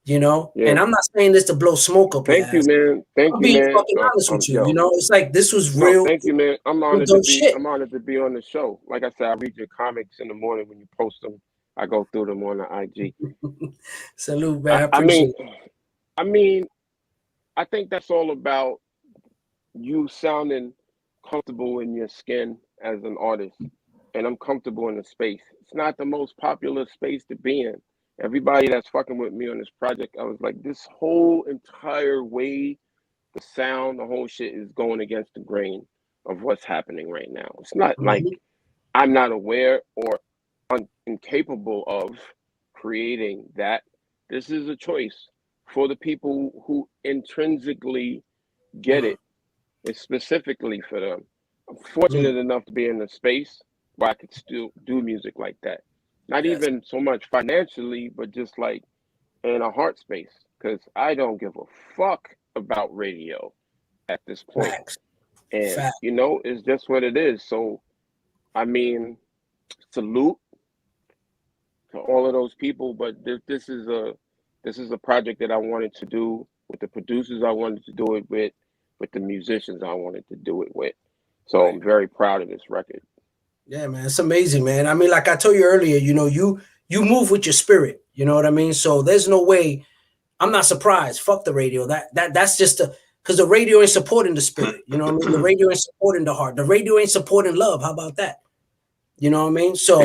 You know? Yeah. And I'm not saying this to blow smoke up your Thank you, ass. man. Thank I'm you, being man. fucking honest with you. Yo, You know, it's like this was no, real, thank you, man. I'm real honored to dope be. shit. I'm honored to be on the show. Like I said, I read your comics in the morning when you post them. I go through them on the IG. Salute, man. I appreciate it. I mean, I think that's all about you sounding comfortable in your skin as an artist, and I'm comfortable in the space. It's not the most popular space to be in. Everybody that's fucking with me on this project, I was like, this whole entire way the sound, the whole shit is going against the grain of what's happening right now. It's not like I'm not aware or incapable of creating that. This is a choice for the people who intrinsically get it. It's specifically for them. I'm fortunate enough to be in a space where I could still do music like that. Not even so much financially, but just like in a heart space. Because I don't give a fuck about radio at this point. And, you know, it's just what it is. So, I mean, salute to all of those people. But this is a project that I wanted to do with the producers I wanted to do it with the musicians I wanted to do it with. So I'm very proud of this record. Yeah, man, it's amazing, man. I mean, like I told you earlier, you know, you move with your spirit. You know what I mean? So there's no way. I'm not surprised. Fuck the radio. That's just because the radio ain't supporting the spirit. You know what I mean? The radio ain't supporting the heart. The radio ain't supporting love. How about that? You know what I mean? So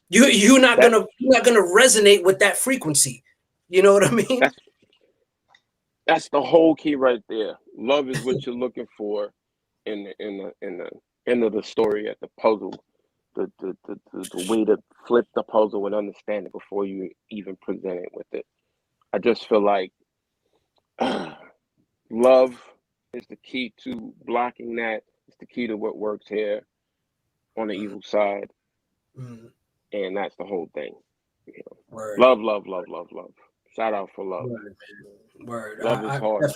you're not gonna resonate with that frequency. You know what I mean? That's the whole key right there. Love is what you're looking for in the end of the story, at the puzzle, the way to flip the puzzle and understand it before you even present it with it. I just feel like love is the key to blocking that. It's the key to what works here on the evil side. And that's the whole thing. You know? Love. Shout out for love. Word. Love is hard.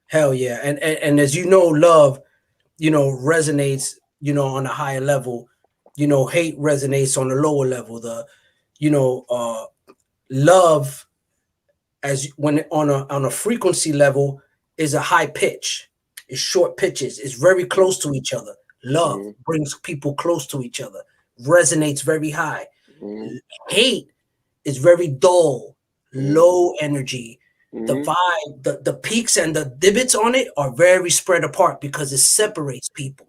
Hell yeah. And as you know, love, you know, resonates, you know, on a higher level. You know, hate resonates on the lower level. Love, as when on a frequency level, is a high pitch. It's short pitches. It's very close to each other. Love brings people close to each other. Resonates very high. Hate is very dull, low energy. The vibe, the peaks and the divots on it are very spread apart because it separates people.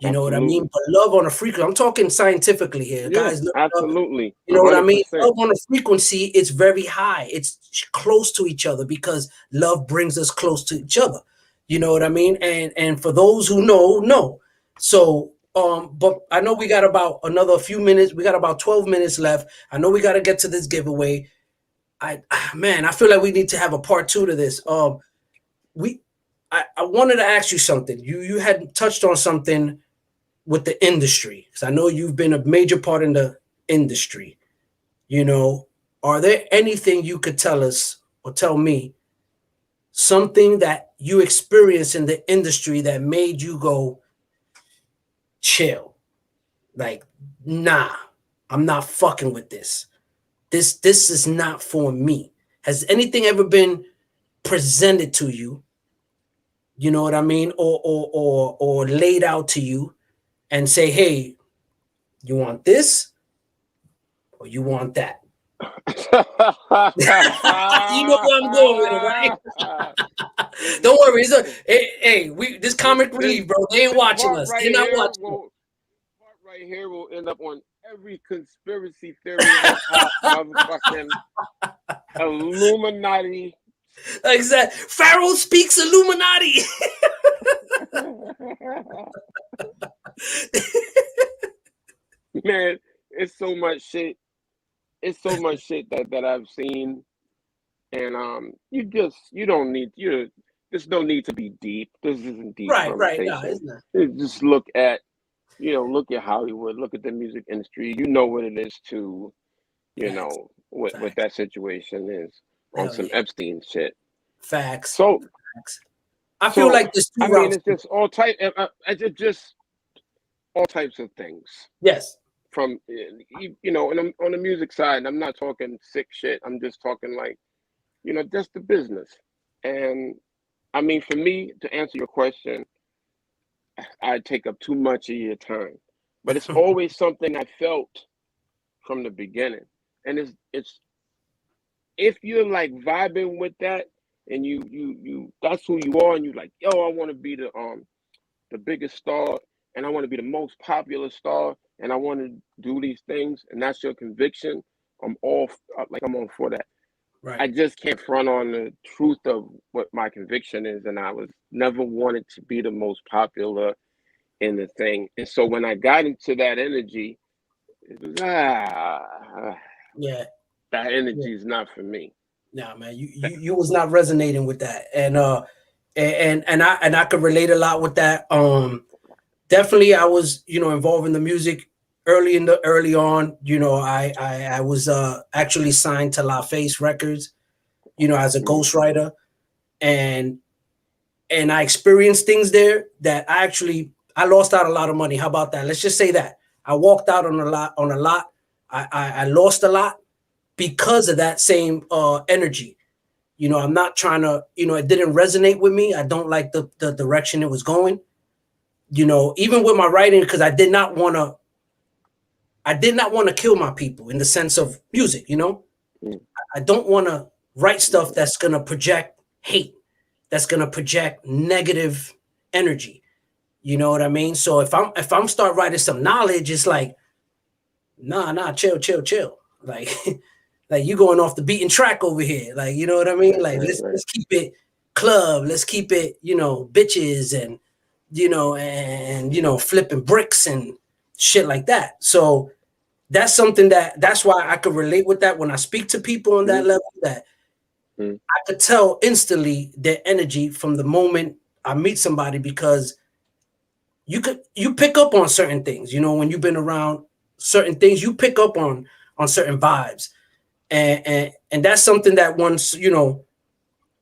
You know what I mean? But love on a frequency, I'm talking scientifically here, guys. Absolutely. You know what I mean? Love on a frequency, it's very high. It's close to each other because love brings us close to each other. You know what I mean? And for those who know. So but I know we got about another few minutes. We got about 12 minutes left. I know we got to get to this giveaway. I feel like we need to have a part 2 to this. I wanted to ask you something. You had touched on something with the industry, because I know you've been a major part in the industry. You know, are there anything you could tell us or tell me, something that you experienced in the industry that made you go, chill, like, nah, I'm not fucking with this. This is not for me. Has anything ever been presented to you? You know what I mean? Or laid out to you and say, hey, you want this or you want that? You know where I'm going with it, right? Don't worry. This comic relief, bro. They ain't watching us. They're not watching. Part right here will end up on every conspiracy theory motherfucking Illuminati. Exactly. Pharaoh speaks Illuminati. Man, it's so much shit. It's so much shit that I've seen, and there's no need to be deep. This isn't deep conversation. No, it's not. Just look at Hollywood, look at the music industry. You know what it is to, what that situation is on some Epstein shit. Facts. So I feel like this. It's just all just all types of things. Yes. From on the music side, I'm not talking sick shit. I'm just talking like, just the business. And I mean, for me to answer your question, I take up too much of your time, but it's always something I felt from the beginning. And it's if you're like vibing with that and you that's who you are, and you like, yo, I want to be the biggest star, and I want to be the most popular star, and I want to do these things, and that's your conviction, I'm all for that. Right. I just can't front on the truth of what my conviction is, and I was never wanted to be the most popular in the thing. And so when I got into that energy, it was Yeah. that energy is not for me. Nah, man, you was not resonating with that, and I could relate a lot with that. Definitely, I was involved in the music early on. I was actually signed to La Face Records, as a ghostwriter, and I experienced things there that I lost out a lot of money. How about that? Let's just say that I walked out on a lot. I lost a lot because of that same energy. I'm not trying to, it didn't resonate with me. I don't like the direction it was going. Even with my writing, because I did not want to kill my people in the sense of music. I don't want to write stuff that's gonna project hate, that's gonna project negative energy. You know what I mean? So if I'm start writing some knowledge, it's like, nah, chill. Like, like you going off the beaten track over here. Like, you know what I mean? Like, let's keep it club. Let's keep it, bitches and, flipping bricks and shit like that. So that's something that's why I could relate with that when I speak to people on that level, that I could tell instantly their energy from the moment I meet somebody, because you pick up on certain things, when you've been around certain things, you pick up on certain vibes. And that's something that once,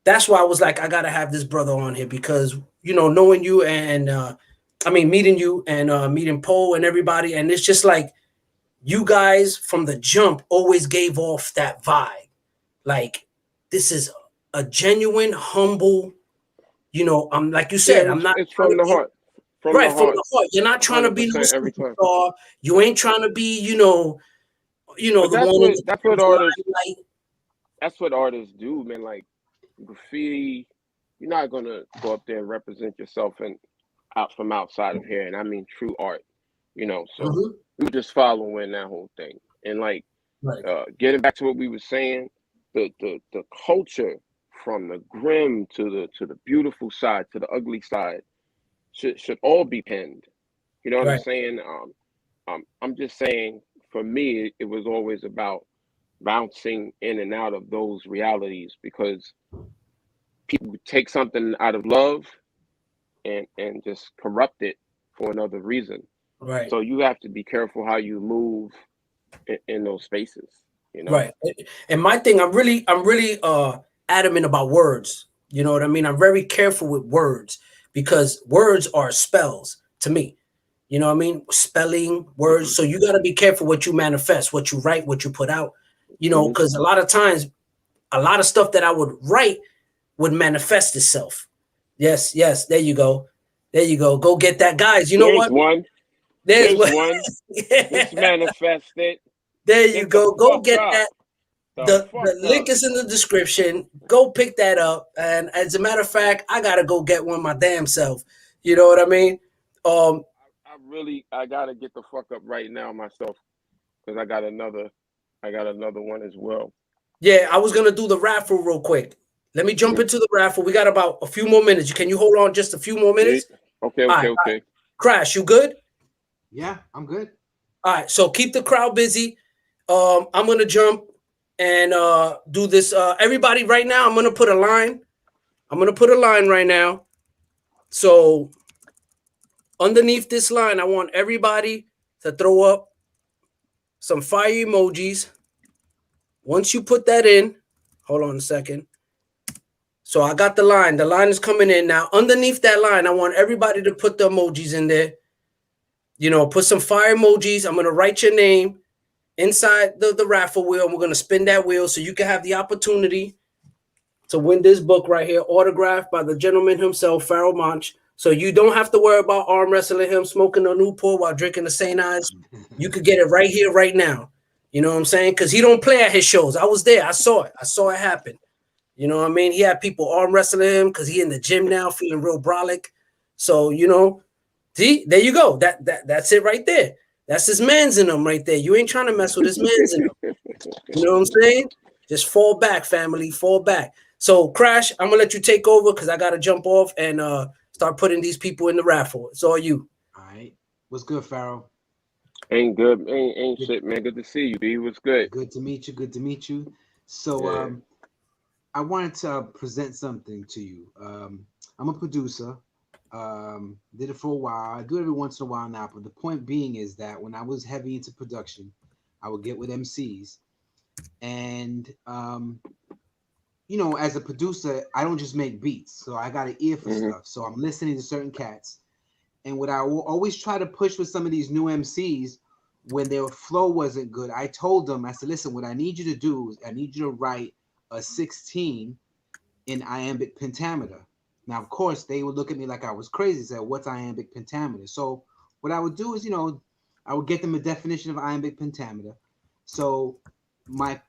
that's why I was like, I gotta have this brother on here, because knowing you and meeting you and meeting Poe and everybody, and it's just like you guys from the jump always gave off that vibe. Like, this is a genuine, humble, I'm like you said, I'm not. It's from the heart. From the heart. You're not trying to be no superstar. You ain't trying to be, the one. That's what artists do, man. Like graffiti, you're not gonna go up there and represent yourself and out from outside of here. And I mean true art, So we're just following that whole thing. And like getting back to what we were saying, the culture from the grim to the beautiful side to the ugly side should all be penned. You know what I'm saying? I'm just saying, for me, it was always about bouncing in and out of those realities, because people take something out of love and just corrupt it for another reason. Right. So you have to be careful how you move in those spaces. Right. And my thing, I'm really adamant about words. You know what I mean? I'm very careful with words, because words are spells to me. You know what I mean? Spelling words. So you got to be careful what you manifest, what you write, what you put out, because a lot of times, a lot of stuff that I would write would manifest itself. Yes. There you go. Go get that, guys. You know what? There's one. It's manifested. There you go. Go get that. The link is in the description. Go pick that up. And as a matter of fact, I gotta go get one my damn self. You know what I mean? I gotta get the fuck up right now myself, because I got another one as well. Yeah, I was gonna do the raffle real quick. Let me jump into the raffle. We got about a few more minutes. Can you hold on just a few more minutes? Okay. Right. Crash, you good? Yeah, I'm good. All right, so keep the crowd busy. I'm gonna jump and do this. Everybody, right now, I'm gonna put a line. Right now. So underneath this line, I want everybody to throw up some fire emojis. Once you put that in, hold on a second. So I got the line. The line is coming in now. Underneath that line, I want everybody to put the emojis in there. Put some fire emojis. I'm gonna write your name inside the raffle wheel, and we're gonna spin that wheel so you can have the opportunity to win this book right here, autographed by the gentleman himself, Pharoahe Monch. So you don't have to worry about arm wrestling him, smoking a Newport while drinking the St. Ives. You could get it right here, right now. You know what I'm saying? Because he don't play at his shows. I was there. I saw it happen. You know what I mean? He had people arm wrestling him because he in the gym now, feeling real brolic. So, see, there you go. That's it right there. That's his man's in him right there. You ain't trying to mess with his man's in him. You know what I'm saying? Just fall back, family. Fall back. So, Crash, I'm gonna let you take over because I gotta jump off and start putting these people in the raffle. It's all you. All right. What's good, Pharaoh? Ain't good. Ain't shit, man. Good to see you, B. What's good? Good to meet you. Good to meet you. So, I wanted to present something to you. I'm a producer. Did it for a while. I do it every once in a while now. But the point being is that when I was heavy into production, I would get with MCs, and you know, as a producer, I don't just make beats. So I got an ear for stuff. So I'm listening to certain cats. And what I will always try to push with some of these new MCs, when their flow wasn't good, I told them, I said, listen, what I need you to do is I need you to write a 16 in iambic pentameter. Now, of course, they would look at me like I was crazy, say, what's iambic pentameter? So what I would do is, you know, I would get them a definition of iambic pentameter. So my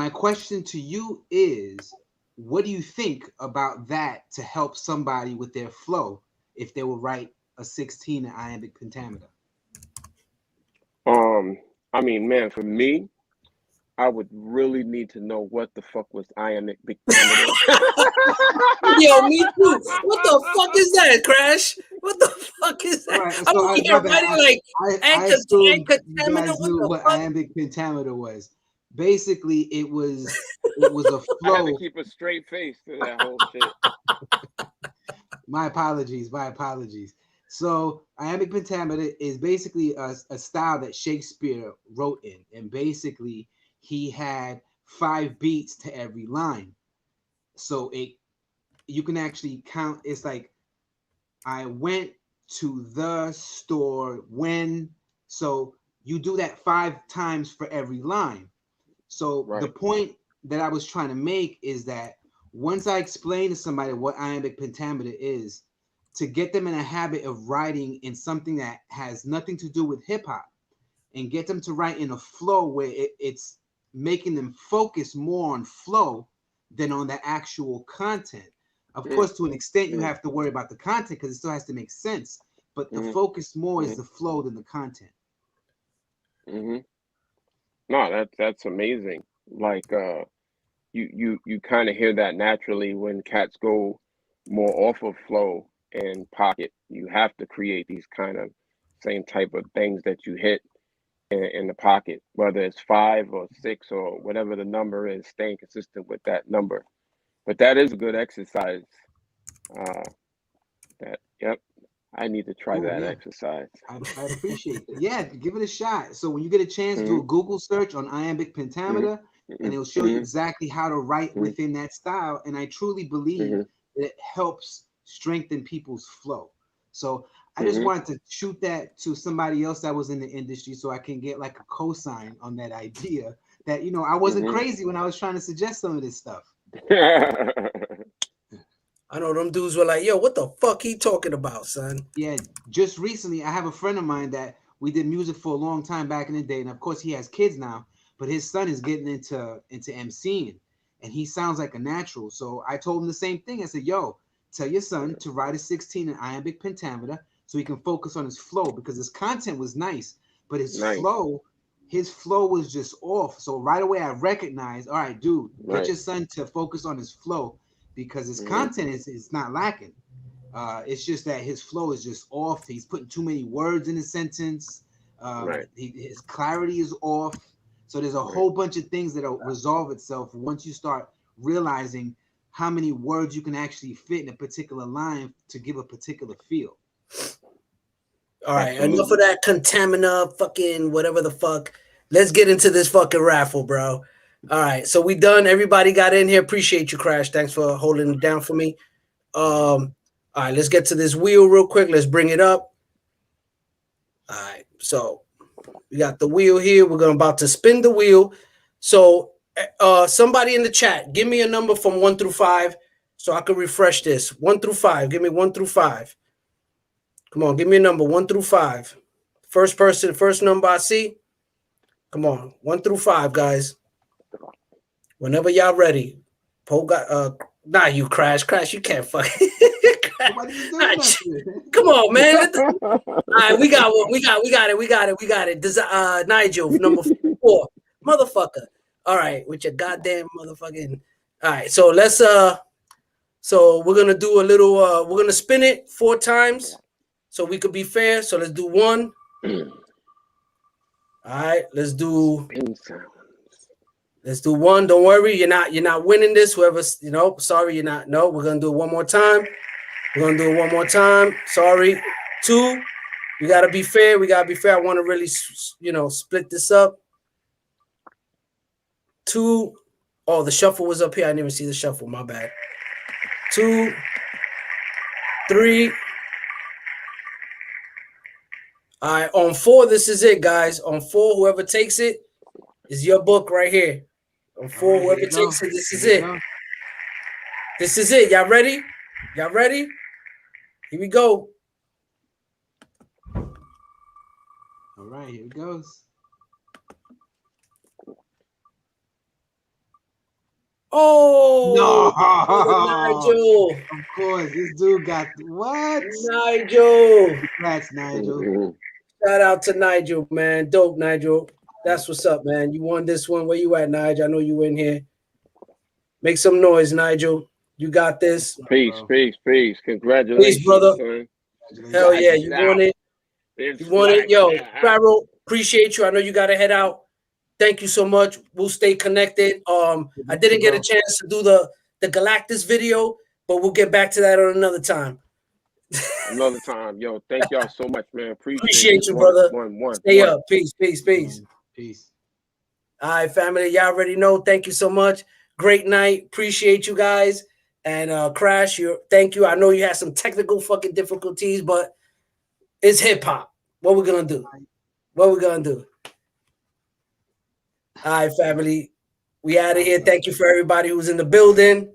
question to you is, what do you think about that to help somebody with their flow if they will write a 16 in iambic pentameter? I mean, man, for me, I would really need to know what the fuck was iambic pentameter. Yo, me too. What the fuck is that, Crash? What the fuck is that? Right, so I'm here writing like I assumed anchor you guys knew what iambic pentameter was. Basically, it was a flow. I had to keep a straight face to that whole shit. My apologies. So iambic pentameter is basically a style that Shakespeare wrote in, and basically he had 5 beats to every line. So you can actually count. It's like, I went to the store when. So you do that 5 times for every line. So the point that I was trying to make is that once I explain to somebody what iambic pentameter is, to get them in a habit of writing in something that has nothing to do with hip hop, and get them to write in a flow where it's making them focus more on flow than on the actual content. Of course, to an extent, you have to worry about the content because it still has to make sense. But the focus more is the flow than the content. No, that's amazing. Like you kind of hear that naturally when cats go more off of flow and pocket. You have to create these kind of same type of things that you hit in the pocket, whether it's 5 or 6 or whatever the number is, staying consistent with that number. But that is a good exercise. I need to try that exercise. I appreciate it. Yeah, give it a shot. So when you get a chance, do a Google search on iambic pentameter, and it'll show you exactly how to write within that style. And I truly believe that it helps strengthen people's flow. So I just wanted to shoot that to somebody else that was in the industry so I can get like a cosign on that idea that, you know, I wasn't crazy when I was trying to suggest some of this stuff. I know them dudes were like, yo, what the fuck he talking about, son? Yeah, just recently, I have a friend of mine that we did music for a long time back in the day. And of course, he has kids now, but his son is getting into MCing, and he sounds like a natural. So I told him the same thing. I said, yo, tell your son to write a 16 in iambic pentameter so he can focus on his flow, because his content was nice, but his flow was just off. So right away, I recognized, all right, dude, get your son to focus on his flow, because his content is not lacking. It's just that his flow is just off. He's putting too many words in a sentence. His clarity is off. So there's a whole bunch of things that'll resolve itself once you start realizing how many words you can actually fit in a particular line to give a particular feel. All right, enough of that contamina, fucking whatever the fuck. Let's get into this fucking raffle, bro. All right, so we done. Everybody got in here. Appreciate you, Crash. Thanks for holding it down for me. All right, let's get to this wheel real quick. Let's bring it up. All right, so we got the wheel here. We're about to spin the wheel. So somebody in the chat, give me a number from 1 through 5 so I can refresh this. 1 through 5. Give me 1 through 5. Come on, give me a number 1 through 5. First person, first number I see. Come on, 1 through 5, guys. Whenever y'all ready. Not you, Crash. Crash, you can't fuck. Come on, man. All right, we got one. We got it. Nigel, number 4. Motherfucker. All right, with your goddamn motherfucking. All right, so let's so we're gonna do a little. We're gonna spin it 4 times, so we could be fair. So let's do 1. All right, let's do. Let's do 1. Don't worry, you're not winning this. Whoever's, sorry, you're not. No, we're gonna do it 1 more time. We're gonna do it 1 more time. Sorry. 2. We gotta be fair. We gotta be fair. I want to really, split this up. 2. Oh, the shuffle was up here. I didn't even see the shuffle. My bad. 2, 3. All right, on 4, this is it, guys. On 4, whoever takes it is your book right here. On 4, right, whoever takes it, this is it. This is it. Y'all ready? Y'all ready? Here we go. All right, here it goes. Oh, no, Nigel. Of course, this dude got what? Nigel. Congrats, Nigel. Shout out to Nigel, man. Dope, Nigel. That's what's up, man. You won this one. Where you at, Nigel? I know you in here. Make some noise, Nigel. You got this. Peace. Congratulations, peace, brother. Son. Hell yeah, you won it. You won it. Yo, Pharoahe, appreciate you. I know you got to head out. Thank you so much. We'll stay connected. I didn't get a chance to do the Galactus video, but we'll get back to that on another time. Another time. Yo, thank y'all so much, man. Appreciate you, brother. Stay up. Peace. All right, family. Y'all already know. Thank you so much. Great night. Appreciate you guys. And Crash, thank you. I know you had some technical fucking difficulties, but it's hip hop. What we gonna do? All right, family. We out of here. Thank you for everybody who's in the building.